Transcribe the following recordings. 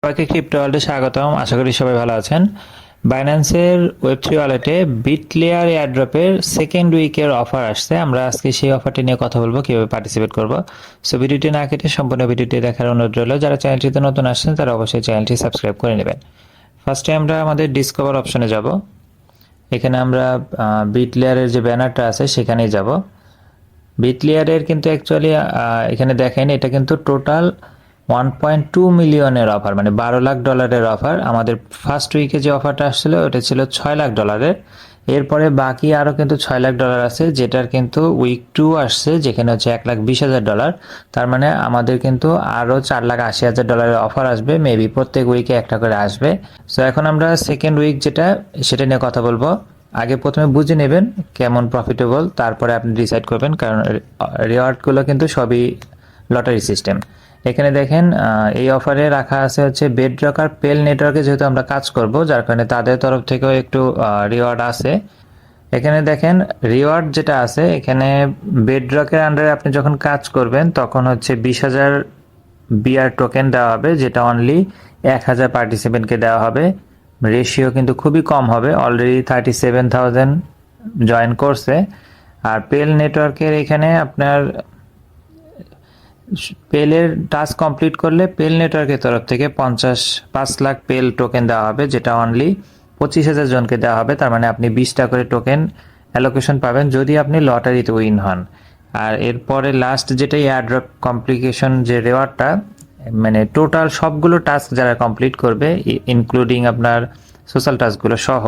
সবাইকে ক্রিপ্টো ওয়ার্ল্ডে স্বাগতম। আশা করি সবাই ভালো আছেন। বাইন্যান্সের ওয়েব3 ওয়ালেটে বিটলেয়ার এয়ারড্রপের সেকেন্ড উইকের অফার আসছে। আমরা আজকে সেই অফারটি নিয়ে কথা বলবো, কিভাবে পার্টিসিপেট করব। সো ভিডিওটি না কেটে সম্পূর্ণ ভিডিওটি দেখার অনুরোধ রইল। যারা চ্যানেলটিতে নতুন আসছেন তারা অবশ্যই চ্যানেলটি সাবস্ক্রাইব করে নেবেন। ফার্স্টে আমরা আমাদের ডিসকভার অপশনে যাব। এখানে আমরা বিটলেয়ারের যে ব্যানারটা আছে সেখানেই যাব। বিটলেয়ারের কিন্তু অ্যাকচুয়ালি এখানে দেখেন এটা কিন্তু টোটাল 1.2 মিলিয়নের অফার, মানে $12 লাখ অফার। আমাদের ফার্স্ট উইকে যে অফারটা আসছিল ওটা ছিল $6 লাখ। এরপরে বাকি আরও কিন্তু $6 লাখ আছে, যেটার কিন্তু উইক 2 আসছে, যেখানে হচ্ছে $1,20,000। তার মানে আমাদের কিন্তু আরও $4,80,000 অফার আসবে। মেবি প্রত্যেক উইকে একটা করে আসবে। সো এখন আমরা সেকেন্ড উইক সেটা নিয়ে কথা বলবো। আগে প্রথমে বুঝে নেবেন কেমন প্রফিটেবল, তারপরে আপনি ডিসাইড করবেন, কারণ রিওয়ার্ডগুলো কিন্তু সবই লটারি সিস্টেম। এখানে দেখেন এই অফারে রাখা আছে হচ্ছে বেডরক আর পেল নেটওয়ার্কে, যেহেতু আমরা কাজ করব যার কারণে তাদের তরফ থেকেও একটু রিওয়ার্ড আছে। এখানে দেখেন রিওয়ার্ড যেটা আছে, এখানে বেডরকের আন্ডারে আপনি যখন কাজ করবেন তখন হচ্ছে 20,000 বিআর টোকেন দেওয়া হবে, যেটা অনলি 1,000 পার্টিসিপেন্টকে দেওয়া হবে। রেশিও কিন্তু খুবই কম হবে। অলরেডি 37,000 জয়েন করছে। আর পেল নেটওয়ার্কের এখানে আপনার পেলের টাস্ক কমপ্লিট করলে পেল নেটওয়ার্কের তরফ থেকে 5 লাখ পেল টোকেন দেওয়া হবে, যেটা অনলি 25,000 জনকে দেওয়া হবে। তার মানে আপনি 20টা করে টোকেন অ্যালোকেশন পাবেন যদি আপনি লটারিতে উইন হন। আর এরপরে লাস্ট যেটা এয়ারড্রপ কমপ্লিকেশন যে রেওয়ার্ডটা, মানে টোটাল সবগুলো টাস্ক যারা কমপ্লিট করবে ইনক্লুডিং আপনার সোশ্যাল টাস্কগুলো সহ,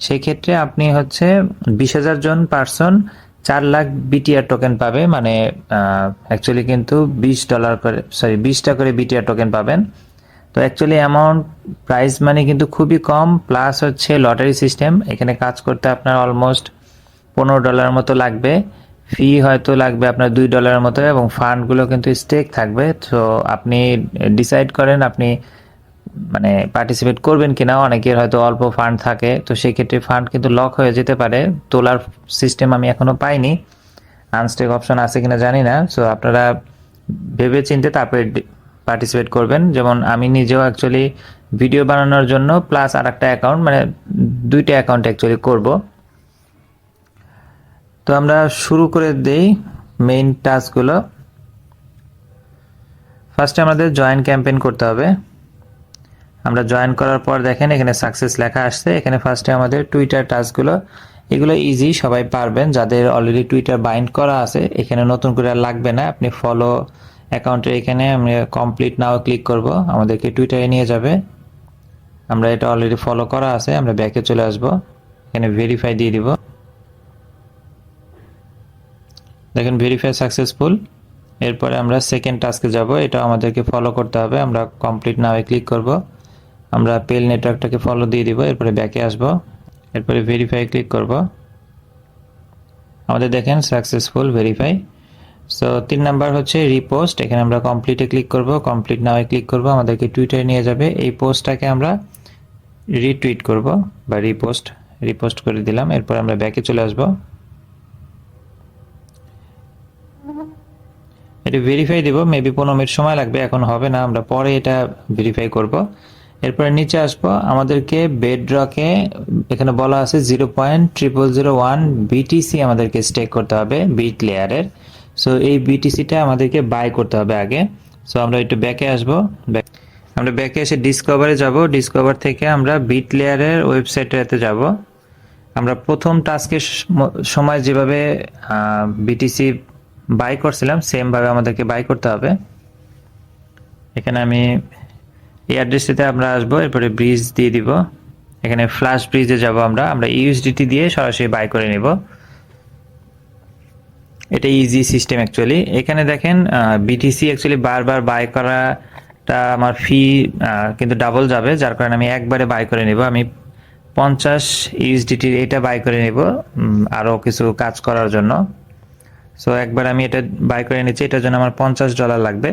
সেই ক্ষেত্রে আপনি হচ্ছে 20,000 জন পার্সন 4 লাখ বিটিআর টোকেন পাবে। মানে অ্যাকচুয়ালি কিন্তু $20 করে বিটিআর টোকেন পাবেন। তো অ্যাকচুয়ালি অ্যামাউন্ট প্রাইস মানে কিন্তু খুবই কম, প্লাস হচ্ছে লটারি সিস্টেম। এখানে কাজ করতে আপনার অলমোস্ট $15 মতো লাগবে। ফি হয়তো লাগবে আপনার $2 মতো, এবং ফান্ডগুলো কিন্তু স্টেক থাকবে। তো আপনি ডিসাইড করেন আপনি মানে পার্টিসিপেট করবেন কিনা। অনেকের হয়তো অল্প ফান্ড থাকে, তো সেই ক্ষেত্রে ফান্ড কিন্তু লক হয়ে যেতে পারে। তোলার সিস্টেম আমি এখনো পাইনি, আনস্টেক অপশন আছে কিনা জানি না। সো আপনারা ভেবে চিন্তে তারপরে পার্টিসিপেট করবেন। যেমন আমি নিজেও অ্যাকচুয়ালি ভিডিও বানানোর জন্য প্লাস আর একটা অ্যাকাউন্ট, মানে 2টা অ্যাকাউন্ট অ্যাকচুয়ালি করব। তো আমরা শুরু করে দেই মেইন টাস্কগুলো। ফার্স্টে আমাদের জয়েন ক্যাম্পেইন করতে হবে। আমরা জয়েন করার পর দেখেন এখানে সাকসেস লেখা আসছে। এখানে ফার্স্টে আমাদের টুইটার টাস্কগুলো, এগুলো ইজি, সবাই পারবেন যাদের অলরেডি টুইটার বাইন্ড করা আছে। এখানে নতুন করে আর লাগবে না। আপনি ফলো অ্যাকাউন্টের এখানে আমরা কমপ্লিট নাও ক্লিক করব, আমাদেরকে টুইটারে নিয়ে যাবে। আমরা এটা অলরেডি ফলো করা আছে, আমরা ব্যাকে চলে আসব, এখানে ভেরিফাই দিয়ে দিব। দেখেন ভেরিফাই সাকসেসফুল। এরপরে আমরা সেকেন্ড টাস্কে যাব, এটা আমাদেরকে ফলো করতে হবে। আমরা কমপ্লিট নাও ক্লিক করব, আমরা পেল নেটওয়ার্কটাকে ফলো দিয়ে দিব। এরপরে ব্যাকে আসব, এরপরে ভেরিফাই ক্লিক করব। আমাদের দেখেন সাকসেসফুল ভেরিফাই। সো 3 নাম্বার হচ্ছে রিপোস্ট। এখানে আমরা কমপ্লিটে ক্লিক করব, কমপ্লিট নাও ক্লিক করব, আমাদেরকে টুইটারে নিয়ে যাবে। এই পোস্টটাকে আমরা রিটুইট করব বা রিপোস্ট করে দিলাম। এরপর আমরা ব্যাকে চলে আসব, এটা ভেরিফাই দিব। মেবি 15 মিনিট সময় লাগবে, এখন হবে না, আমরা পরে এটা ভেরিফাই করব। এরপরে নিচে আসবো, আমাদেরকে বেডরকে এখানে বলা আছে 0.0001 বিটিসি আমাদেরকে স্টেক করতে হবে বিট লেয়ারের। সো এই বিটিসিটা আমাদেরকে বাই করতে হবে আগে। সো আমরা একটু ব্যাকে আসবো, আমরা ব্যাকে এসে ডিসকভারে যাব। ডিসকভার থেকে আমরা বিট লেয়ারের ওয়েবসাইটটাতে যাব। আমরা প্রথম টাস্কের সময় যেভাবে বিটিসি বাই করছিলাম সেম ভাবে আমাদেরকে বাই করতে হবে। এখানে আমি এই অ্যাড্রেসটিতে আমরা আসবো, এরপরে ব্রিজ দিয়ে দিব। এখানে ফ্ল্যাশ ব্রিজে যাব, আমরা ইউএসডিটি দিয়ে সরাসরি বাই করে নিব। এটা ইজি সিস্টেম অ্যাকচুয়ালি। এখানে দেখেন বিটিসি অ্যাকচুয়ালি বারবার বাই করাটা আমার ফি কিন্তু ডাবল যাবে, যার কারণে আমি একবারে বাই করে নিব। আমি 50 ইউএসডিটি এটা বাই করে নিব আরও কিছু কাজ করার জন্য। সো একবার আমি এটা বাই করে নিচ্ছি, এটার জন্য আমার $50 লাগবে।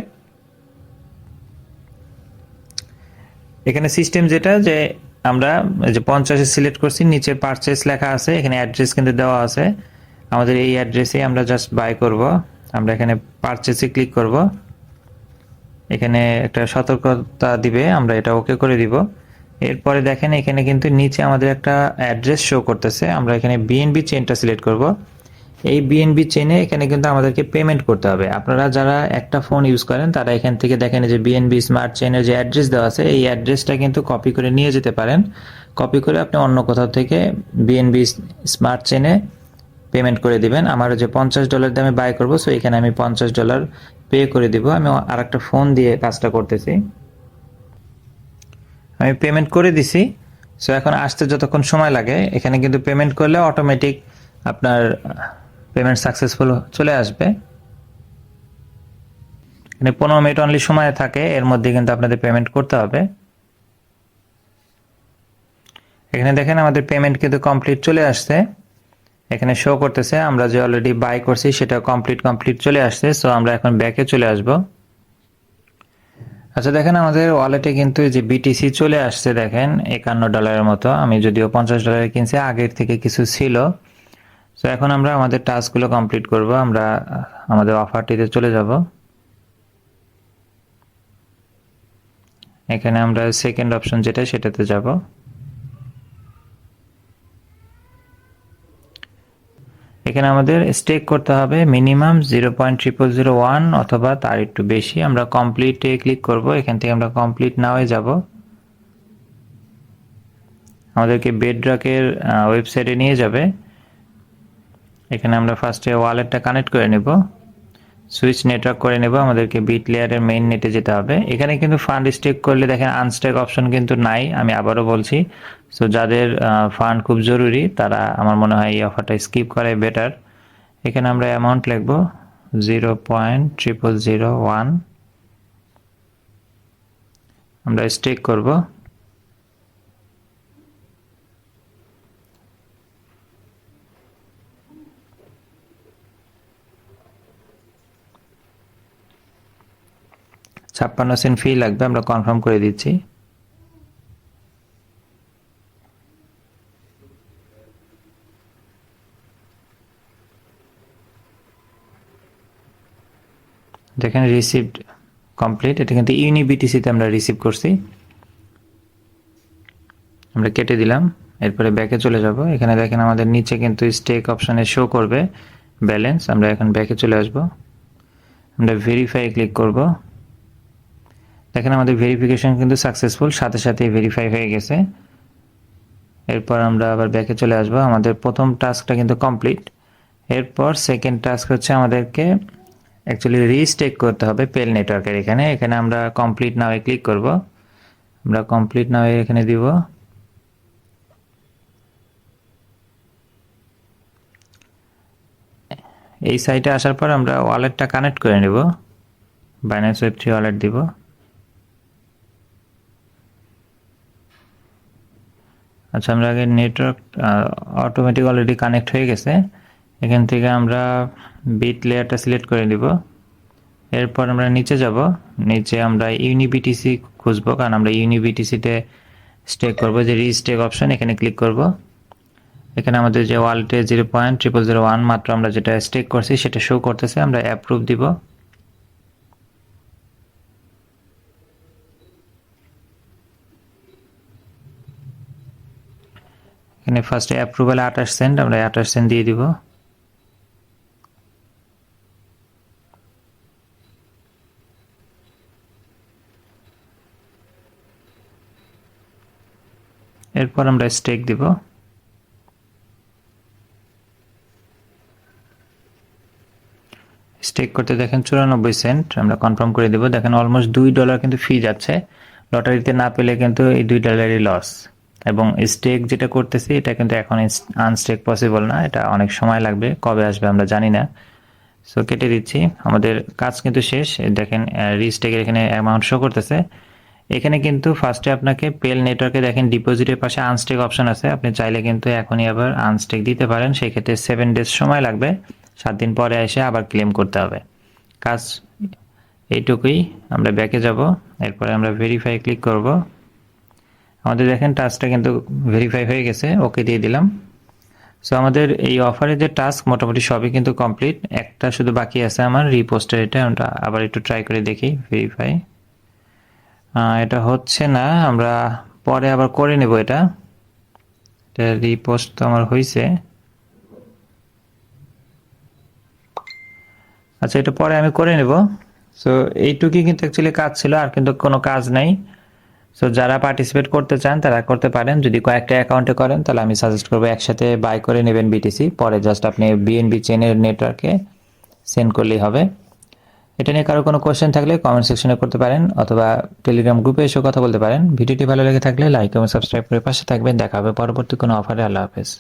এখানে সিস্টেম যেটা, যে আমরা যে 50 সিলেক্ট করছি, নিচে পারচেস লেখা আছে, এখানে অ্যাড্রেস কিন্তু দেওয়া আছে। আমাদের এই অ্যাড্রেসে আমরা জাস্ট বাই করব। আমরা এখানে পারচেসে ক্লিক করব। এখানে একটা সতর্কতা দিবে, আমরা এটা ওকে করে দিব। এরপরে দেখেন এখানে কিন্তু নিচে আমাদের একটা অ্যাড্রেস শো করতেছে, আমরা এখানে বিএনবি চেইনটা সিলেক্ট করব। এই বিএনবি চেইনে এখানে কিন্তু আমাদেরকে পেমেন্ট করতে হবে। আপনারা যারা একটা ফোন ইউজ করেন তারা এখান থেকে দেখেন যে বিএনবি স্মার্ট চেইনের যে অ্যাড্রেস দেওয়া আছে এই অ্যাড্রেসটা কিন্তু কপি করে নিয়ে যেতে পারেন। কপি করে আপনি অন্য কোথাও থেকে বিএনবি স্মার্ট চেইনে পেমেন্ট করে দিবেন। আমার যে $50 দিয়ে আমি বাই করবো, সো এখানে আমি $50 পে করে দিব। আমি আরেকটা ফোন দিয়ে কাজটা করতেছি, আমি পেমেন্ট করে দিছি। সো এখন আসতে যতক্ষণ সময় লাগে, এখানে কিন্তু পেমেন্ট করলে অটোমেটিক আপনার পেমেন্ট সাকসেসফুল চলে আসবে। এখানে 15 মিনিট অনলি সময় থাকে, এর মধ্যে কিন্তু আপনাদের পেমেন্ট করতে হবে। এখানে দেখেন আমাদের পেমেন্ট কিন্তু কমপ্লিট চলে আসছে, এখানে শো করতেছে আমরা যে অলরেডি বাই করছি সেটা কমপ্লিট চলে আসছে। সো আমরা এখন ব্যাকে চলে আসব। আচ্ছা দেখেন আমাদের ওয়ালেটে কিন্তু যে বিটিসি চলে আসছে, দেখেন $51 মতো। আমি যদিও $50 কিনছি, আগের থেকে কিছু ছিল। সো এখন আমরা আমাদের টাস্কগুলো কমপ্লিট করব। আমরা আমাদের অফারটিতে চলে যাব। এখানে আমরা সেকেন্ড অপশন যেটা সেটাতে যাব। এখানে আমাদের স্টেক করতে হবে মিনিমাম 0.0001 অথবা তার একটু বেশি। আমরা কমপ্লিটে ক্লিক করব, এখান থেকে আমরা কমপ্লিট নাওয়ে যাব। আমাদেরকে বেডরকের ওয়েবসাইটে নিয়ে যাবে। এখানে আমরা ফার্স্টে ওয়ালেটটা কানেক্ট করে নেব, সুইচ নেটওয়ার্ক করে নেব। আমাদেরকে বিট লেয়ারের মেইন নেটে যেতে হবে। এখানে কিন্তু ফান্ড স্টেক করলে দেখেন আনস্টেক অপশন কিন্তু নাই, আমি আবারও বলছি। সো যাদের ফান্ড খুব জরুরি তারা আমার মনে হয় এই অফারটা স্কিপ করাই বেটার। এখানে আমরা অ্যামাউন্ট লিখব 0.0001, আমরা স্টেক করব। $56 ফি লাগবে, আমরা কনফার্ম করে দিচ্ছি। দেখেন রিসিভড কমপ্লিট, এটা কিন্তু ইউনিবিটিসিতে আমরা রিসিভ করছি। আমরা কেটে দিলাম, এরপরে ব্যাকে চলে যাব। এখানে দেখেন আমাদের নিচে কিন্তু স্টেক অপশনে শো করবে ব্যালেন্স। আমরা এখন ব্যাকে চলে আসব, আমরা ভেরিফাই ক্লিক করব। দেখেন আমাদের ভেরিফিকেশন কিন্তু সাকসেসফুল, সাথে সাথে ভেরিফাই হয়ে গেছে। এরপর আমরা আবার ব্যাকে চলে আসব। আমাদের প্রথম টাস্কটা কিন্তু কমপ্লিট। এরপর সেকেন্ড টাস্ক হচ্ছে আমাদেরকে অ্যাকচুয়ালি রিস্টেক করতে হবে পেল নেটওয়ার্কের। এখানে আমরা কমপ্লিট নাও ক্লিক করব। আমরা কমপ্লিট নাও এখানে দিব। এই সাইটে আসার পর আমরা ওয়ালেটটা কানেক্ট করে নেব, বাইন্যান্স ওয়েব3 ওয়ালেট দিব। আচ্ছা আমরা আগে নেটওয়ার্ক অটোমেটিক অলরেডি কানেক্ট হয়ে গেছে। এখান থেকে আমরা বিট লেয়ারটা সিলেক্ট করে দিব। এরপর আমরা নিচে যাব, নিচে আমরা ইউনিবিটিসি খুঁজবো, কারণ আমরা ইউনিবিটিসিতে স্টেক করব। যে রিস্টেক অপশন এখানে ক্লিক করব। এখানে আমাদের যে ওয়ালেটে 0.0001 মাত্র আমরা যেটা স্টেক করছি সেটা শো করতেছে, আমরা অ্যাপ্রুভ দিব। এখানে ফার্স্টে অ্যাপ্রুভালে 28 সেন্ট, আমরা 28 সেন্ট দিয়ে দিব। এরপর আমরা স্টেক দিব। স্টেক করতে দেখেন 94 সেন্ট, আমরা কনফার্ম করে দেব। দেখেন অলমোস্ট $2 কিন্তু ফি যাচ্ছে, লটারিতে না পেলে কিন্তু এই $2 লস। এবং স্টেক যেটা করতেছি এটা কিন্তু এখন আনস্টেক পসিবল না, এটা অনেক সময় লাগবে, কবে আসবে আমরা জানি না। সো কেটে দিচ্ছি, আমাদের কাজ কিন্তু শেষ। দেখেন রিস্টেকের এখানে অ্যামাউন্ট শো করতেছে। এখানে কিন্তু ফার্স্টে আপনাকে পেল নেটওয়ার্কে দেখেন ডিপোজিটের পাশে আনস্টেক অপশন আছে, আপনি চাইলে কিন্তু এখনই আবার আনস্টেক দিতে পারেন। সেই ক্ষেত্রে 7 ডেজ সময় লাগবে, 7 দিন পরে এসে আবার ক্লেম করতে হবে। কাজ এইটুকুই। আমরা ব্যাকে যাব, এরপরে আমরা ভেরিফাই ক্লিক করব। আমাদের দেখেন টাস্কটা কিন্তু ভেরিফাই হয়ে গেছে, ওকে দিয়ে দিলাম। সো আমাদের এই অফারে যে টাস্ক মোটামুটি সবই কিন্তু কমপ্লিট, একটা শুধু বাকি আছে আমার রিপোস্টের। এটা আমরা আবার একটু ট্রাই করে দেখি ভেরিফাই। এটা হচ্ছে না, আমরা পরে আবার করে নেব। এটা রিপোস্ট তো আমার হয়েছে। আচ্ছা, এটা পরে আমি করে নেব। সো এইটুকুই কিন্তু অ্যাকচুয়ালি কাজ ছিল, আর কিন্তু কোনো কাজ নাই। সো যারা পার্টিসিপেট করতে চান তারা করতে পারেন। যদি কয়েকটা অ্যাকাউন্টে করেন তাহলে আমি সাজেস্ট করবো একসাথে বাই করে নেবেন বিটিসি, পরে জাস্ট আপনি বিএনবি চেনের নেটওয়ার্কে সেন্ড করলেই হবে। এটা নিয়ে কারো কোনো কোয়েশ্চেন থাকলে কমেন্ট সেকশনে করতে পারেন, অথবা টেলিগ্রাম গ্রুপে এসেও কথা বলতে পারেন। ভিডিওটি ভালো লেগে থাকলে লাইক এবং সাবস্ক্রাইব করে পাশে থাকবেন। দেখা হবে পরবর্তী কোনো অফারে। আল্লাহ হাফেজ।